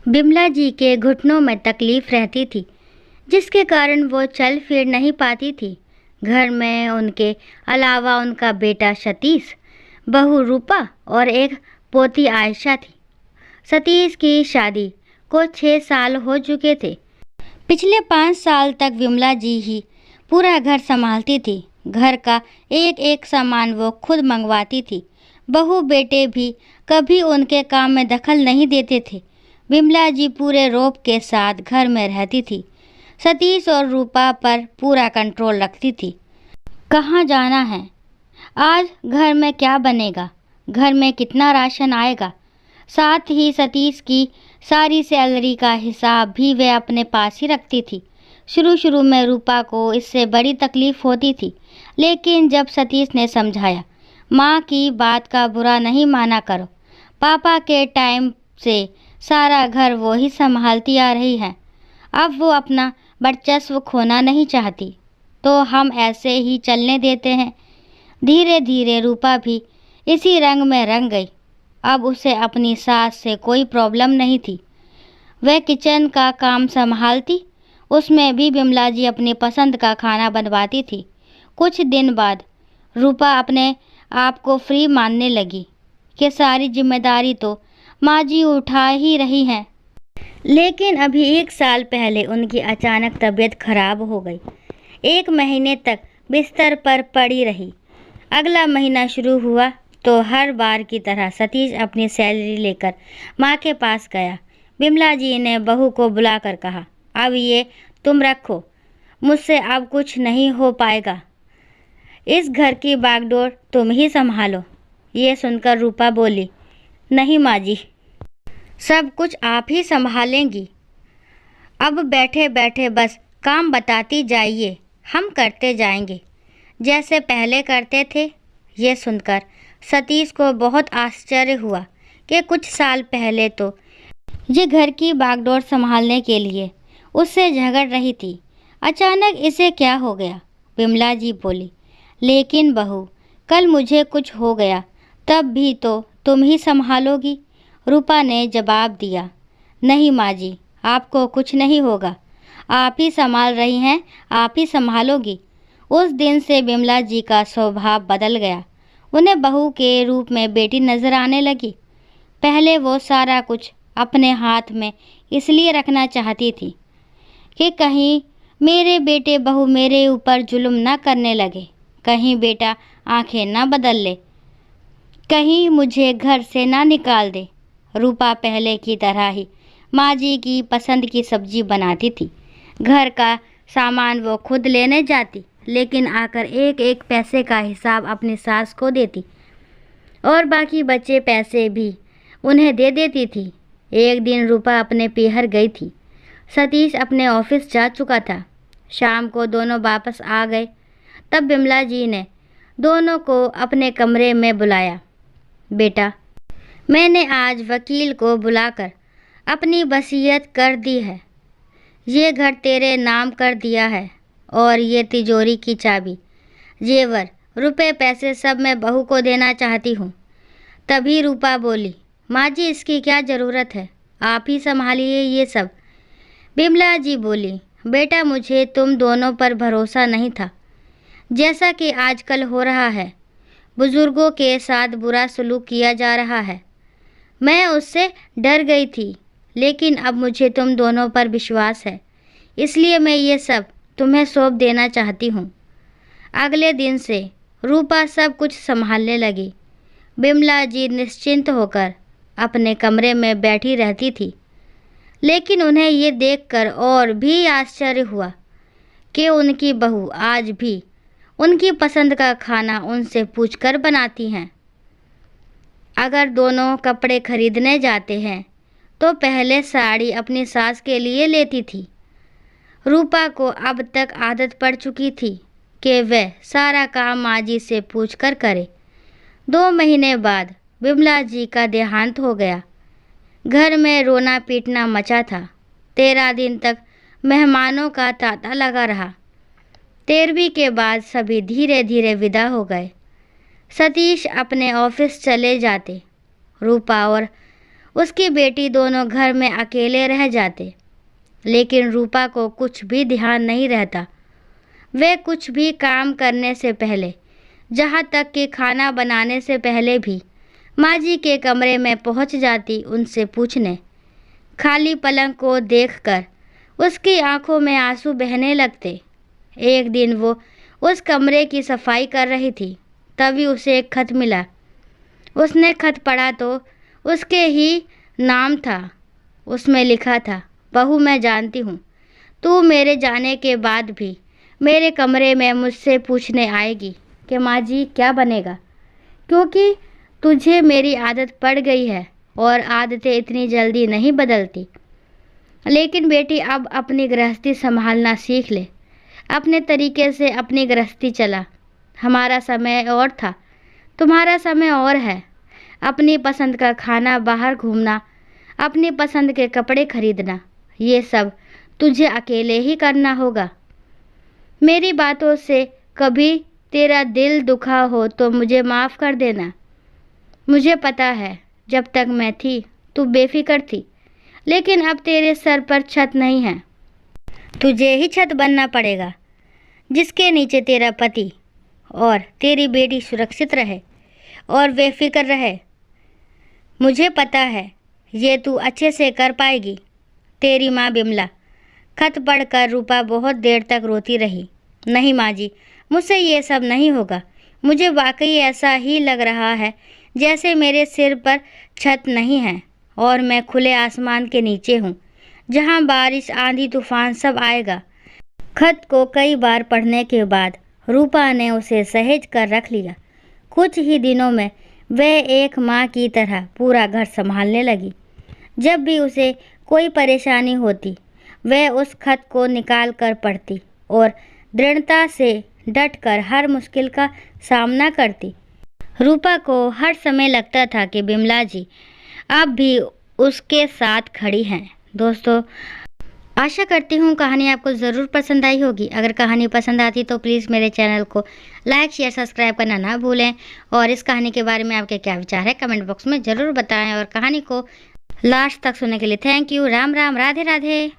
बिमला जी के घुटनों में तकलीफ रहती थी, जिसके कारण वो चल फिर नहीं पाती थी। घर में उनके अलावा उनका बेटा सतीश, बहू रूपा और एक पोती आयशा थी। सतीश की शादी को 6 साल हो चुके थे। पिछले 5 साल तक विमला जी ही पूरा घर संभालती थी। घर का एक एक सामान वो खुद मंगवाती थी। बहू बेटे भी कभी उनके काम में दखल नहीं देते थे। विमला जी पूरे रौब के साथ घर में रहती थी। सतीश और रूपा पर पूरा कंट्रोल रखती थी। कहाँ जाना है, आज घर में क्या बनेगा, घर में कितना राशन आएगा, साथ ही सतीश की सारी सैलरी का हिसाब भी वे अपने पास ही रखती थी। शुरू में रूपा को इससे बड़ी तकलीफ होती थी, लेकिन जब सतीश ने समझाया, माँ की बात का बुरा नहीं माना करो, पापा के टाइम से सारा घर वो ही संभालती आ रही है, अब वो अपना वर्चस्व खोना नहीं चाहती, तो हम ऐसे ही चलने देते हैं। धीरे धीरे रूपा भी इसी रंग में रंग गई। अब उसे अपनी सास से कोई प्रॉब्लम नहीं थी। वह किचन का काम संभालती, उसमें भी बिमला जी अपनी पसंद का खाना बनवाती थी। कुछ दिन बाद रूपा अपने आप को फ्री मानने लगी कि सारी जिम्मेदारी तो माँ जी उठा ही रही हैं। लेकिन अभी 1 साल पहले उनकी अचानक तबीयत खराब हो गई। 1 महीने तक बिस्तर पर पड़ी रही। अगला महीना शुरू हुआ तो हर बार की तरह सतीश अपनी सैलरी लेकर माँ के पास गया। बिमला जी ने बहू को बुलाकर कहा, अब ये तुम रखो, मुझसे अब कुछ नहीं हो पाएगा, इस घर की बागडोर तुम ही संभालो। ये सुनकर रूपा बोली, नहीं माँ जी, सब कुछ आप ही संभालेंगी, अब बैठे बैठे बस काम बताती जाइए, हम करते जाएंगे जैसे पहले करते थे। ये सुनकर सतीश को बहुत आश्चर्य हुआ कि कुछ साल पहले तो ये घर की बागडोर संभालने के लिए उससे झगड़ रही थी, अचानक इसे क्या हो गया। बिमला जी बोली, लेकिन बहू, कल मुझे कुछ हो गया तब भी तो तुम ही संभालोगी। रूपा ने जवाब दिया, नहीं माँ जी, आपको कुछ नहीं होगा, आप ही संभाल रही हैं, आप ही संभालोगी। उस दिन से बिमला जी का स्वभाव बदल गया। उन्हें बहू के रूप में बेटी नजर आने लगी। पहले वो सारा कुछ अपने हाथ में इसलिए रखना चाहती थी कि कहीं मेरे बेटे बहू मेरे ऊपर जुल्म ना करने लगे, कहीं बेटा आंखें ना बदल ले, कहीं मुझे घर से ना निकाल दे। रूपा पहले की तरह ही माँ जी की पसंद की सब्जी बनाती थी। घर का सामान वो खुद लेने जाती, लेकिन आकर एक एक पैसे का हिसाब अपनी सास को देती और बाकी बचे पैसे भी उन्हें दे देती थी। एक दिन रूपा अपने पीहर गई थी। सतीश अपने ऑफिस जा चुका था। शाम को दोनों वापस आ गए। तब बिमला जी ने दोनों को अपने कमरे में बुलाया। बेटा, मैंने आज वकील को बुलाकर अपनी वसीयत कर दी है। ये घर तेरे नाम कर दिया है और ये तिजोरी की चाबी, जेवर, रुपए पैसे सब मैं बहू को देना चाहती हूँ। तभी रूपा बोली, माँ जी, इसकी क्या ज़रूरत है, आप ही संभालिए ये सब। बिमला जी बोली, बेटा, मुझे तुम दोनों पर भरोसा नहीं था, जैसा कि आजकल हो रहा है। बुजुर्गों के साथ बुरा सलूक किया जा रहा है। मैं उससे डर गई थी, लेकिन अब मुझे तुम दोनों पर विश्वास है, इसलिए मैं ये सब तुम्हें सौंप देना चाहती हूँ। अगले दिन से रूपा सब कुछ संभालने लगी। बिमला जी निश्चिंत होकर अपने कमरे में बैठी रहती थी, लेकिन उन्हें ये देखकर और भी आश्चर्य हुआ कि उनकी बहू आज भी उनकी पसंद का खाना उनसे पूछकर बनाती हैं। अगर दोनों कपड़े खरीदने जाते हैं तो पहले साड़ी अपनी सास के लिए लेती थी। रूपा को अब तक आदत पड़ चुकी थी कि वह सारा काम माँ जी से पूछकर करे। 2 महीने बाद बिमला जी का देहांत हो गया। घर में रोना पीटना मचा था। 13 दिन तक मेहमानों का तांता लगा रहा। 13वीं के बाद सभी धीरे धीरे विदा हो गए। सतीश अपने ऑफिस चले जाते। रूपा और उसकी बेटी दोनों घर में अकेले रह जाते। लेकिन रूपा को कुछ भी ध्यान नहीं रहता। वे कुछ भी काम करने से पहले, जहाँ तक कि खाना बनाने से पहले भी, माँ जी के कमरे में पहुँच जाती उनसे पूछने। खाली पलंग को देखकर उसकी आंखों में आंसू बहने लगते। एक दिन वो उस कमरे की सफाई कर रही थी, तभी उसे एक खत मिला। उसने खत पढ़ा तो उसके ही नाम था। उसमें लिखा था, बहू मैं जानती हूँ तू मेरे जाने के बाद भी मेरे कमरे में मुझसे पूछने आएगी कि माँ जी क्या बनेगा, क्योंकि तुझे मेरी आदत पड़ गई है और आदतें इतनी जल्दी नहीं बदलती। लेकिन बेटी अब अपनी गृहस्थी संभालना सीख ले। अपने तरीके से अपनी गृहस्थी चला। हमारा समय और था, तुम्हारा समय और है। अपनी पसंद का खाना, बाहर घूमना, अपनी पसंद के कपड़े खरीदना, ये सब तुझे अकेले ही करना होगा। मेरी बातों से कभी तेरा दिल दुखा हो तो मुझे माफ़ कर देना। मुझे पता है जब तक मैं थी तू बेफिक्र थी, लेकिन अब तेरे सर पर छत नहीं है। तुझे ही छत बनना पड़ेगा जिसके नीचे तेरा पति और तेरी बेटी सुरक्षित रहे और बेफिक्र रहे। मुझे पता है ये तू अच्छे से कर पाएगी। तेरी माँ बिमला। खत पढ़कर रूपा बहुत देर तक रोती रही। नहीं माँ जी, मुझसे ये सब नहीं होगा। मुझे वाकई ऐसा ही लग रहा है जैसे मेरे सिर पर छत नहीं है और मैं खुले आसमान के नीचे हूँ, जहाँ बारिश, आंधी, तूफान सब आएगा। खत को कई बार पढ़ने के बाद रूपा ने उसे सहेज कर रख लिया। कुछ ही दिनों में वह एक माँ की तरह पूरा घर संभालने लगी। जब भी उसे कोई परेशानी होती, वह उस खत को निकाल कर पढ़ती और दृढ़ता से डटकर हर मुश्किल का सामना करती। रूपा को हर समय लगता था कि बिमला जी अब भी उसके साथ खड़ी हैं। दोस्तों, आशा करती हूँ कहानी आपको ज़रूर पसंद आई होगी। अगर कहानी पसंद आती तो प्लीज़ मेरे चैनल को लाइक, शेयर, सब्सक्राइब करना ना भूलें। और इस कहानी के बारे में आपके क्या विचार है कमेंट बॉक्स में ज़रूर बताएं। और कहानी को लास्ट तक सुनने के लिए थैंक यू। राम राम, राधे राधे।